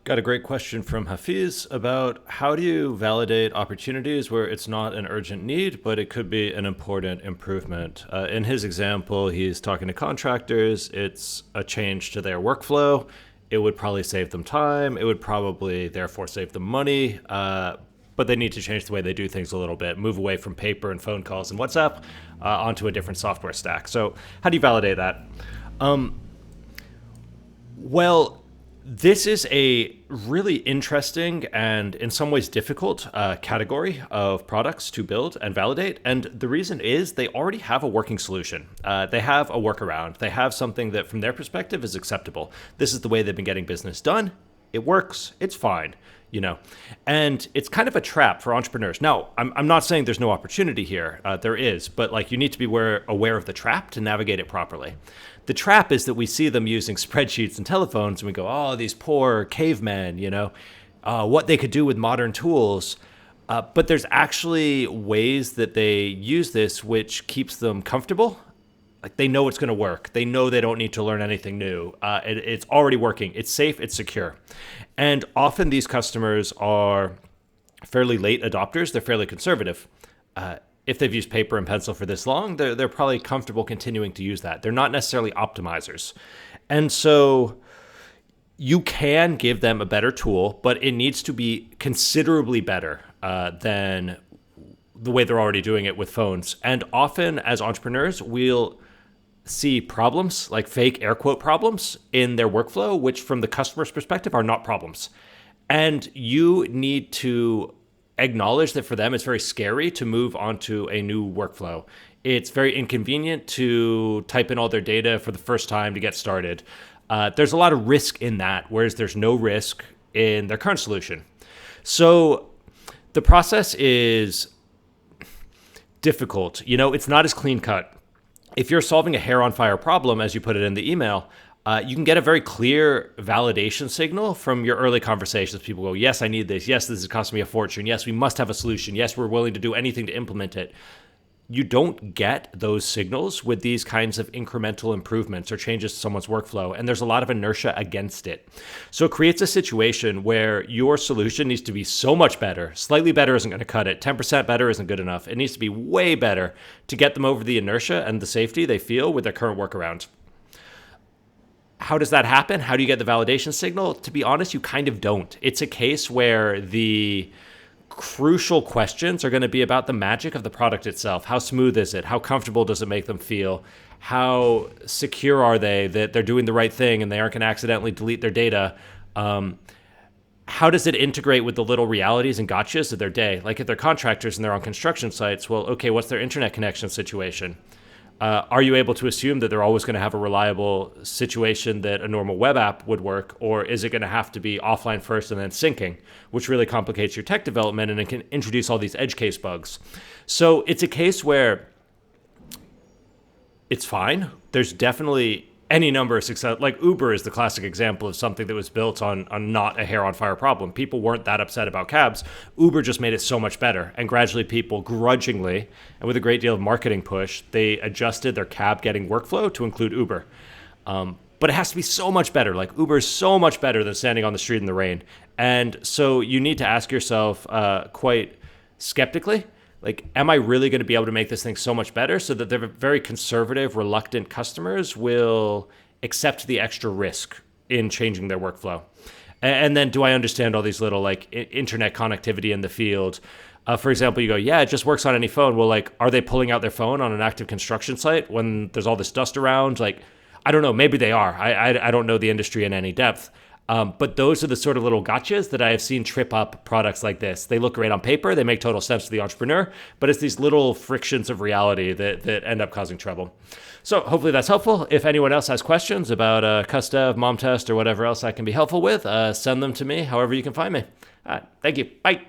Got a great question from Hafiz about how do you validate opportunities where it's not an urgent need, but it could be an important improvement. In his example, he's talking to contractors. It's a change to their workflow. It would probably save them time. It would probably therefore save them money. But they need to change the way they do things a little bit, move away from paper and phone calls and WhatsApp onto a different software stack. So, how do you validate that? Well, this is a really interesting and in some ways difficult category of products to build and validate. And the reason is they already have a working solution. They have a workaround. They have something that from their perspective is acceptable. This is the way they've been getting business done. It works. It's fine, you know. And it's kind of a trap for entrepreneurs. Now, I'm not saying there's no opportunity here. There is, but like you need to be aware of the trap to navigate it properly. The trap is that we see them using spreadsheets and telephones and we go, oh, these poor cavemen, what they could do with modern tools. But there's actually ways that they use this which keeps them comfortable. Like they know it's going to work. They know they don't need to learn anything new. It's already working. It's safe. It's secure. And often these customers are fairly late adopters. They're fairly conservative. If they've used paper and pencil for this long, they're probably comfortable continuing to use that. They're not necessarily optimizers. And so you can give them a better tool, but it needs to be considerably better than the way they're already doing it with phones. And often as entrepreneurs, we'll see problems, like fake air quote problems in their workflow, which from the customer's perspective are not problems. And you need to acknowledge that for them, it's very scary to move onto a new workflow. It's very inconvenient to type in all their data for the first time to get started. There's a lot of risk in that, whereas there's no risk in their current solution. So the process is difficult. It's not as clean cut. If you're solving a hair on fire problem, as you put it in the email, you can get a very clear validation signal from your early conversations. People go, yes, I need this. Yes, this is costing me a fortune. Yes, we must have a solution. Yes, we're willing to do anything to implement it. You don't get those signals with these kinds of incremental improvements or changes to someone's workflow, and there's a lot of inertia against it. So it creates a situation where your solution needs to be so much better. Slightly better isn't going to cut it. 10% better isn't good enough. It needs to be way better to get them over the inertia and the safety they feel with their current workaround. How does that happen? How do you get the validation signal? To be honest, you kind of don't. It's a case where the crucial questions are going to be about the magic of the product itself. How smooth is it? How comfortable does it make them feel? How secure are they that they're doing the right thing and they aren't going to accidentally delete their data? How does it integrate with the little realities and gotchas of their day? Like if they're contractors and they're on construction sites, well, okay, what's their internet connection situation? Are you able to assume that they're always going to have a reliable situation that a normal web app would work? Or is it going to have to be offline first and then syncing, which really complicates your tech development and it can introduce all these edge case bugs. So it's a case where it's fine. There's definitely any number of success. Like Uber is the classic example of something that was built on not a hair on fire problem. People weren't that upset about cabs. Uber just made it so much better. And gradually people grudgingly, and with a great deal of marketing push, they adjusted their cab getting workflow to include Uber. But it has to be so much better. Like Uber is so much better than standing on the street in the rain. And so you need to ask yourself quite skeptically, like, am I really going to be able to make this thing so much better so that the very conservative, reluctant customers will accept the extra risk in changing their workflow? And then do I understand all these little like internet connectivity in the field? For example, you go, yeah, it just works on any phone. Well, like, are they pulling out their phone on an active construction site when there's all this dust around? Like, I don't know. Maybe they are. I don't know the industry in any depth. But those are the sort of little gotchas that I have seen trip up products like this. They look great on paper. They make total sense to the entrepreneur, but it's these little frictions of reality that end up causing trouble. So hopefully that's helpful. If anyone else has questions about Custev, Mom Test, or whatever else I can be helpful with, send them to me however you can find me. Thank you. Bye.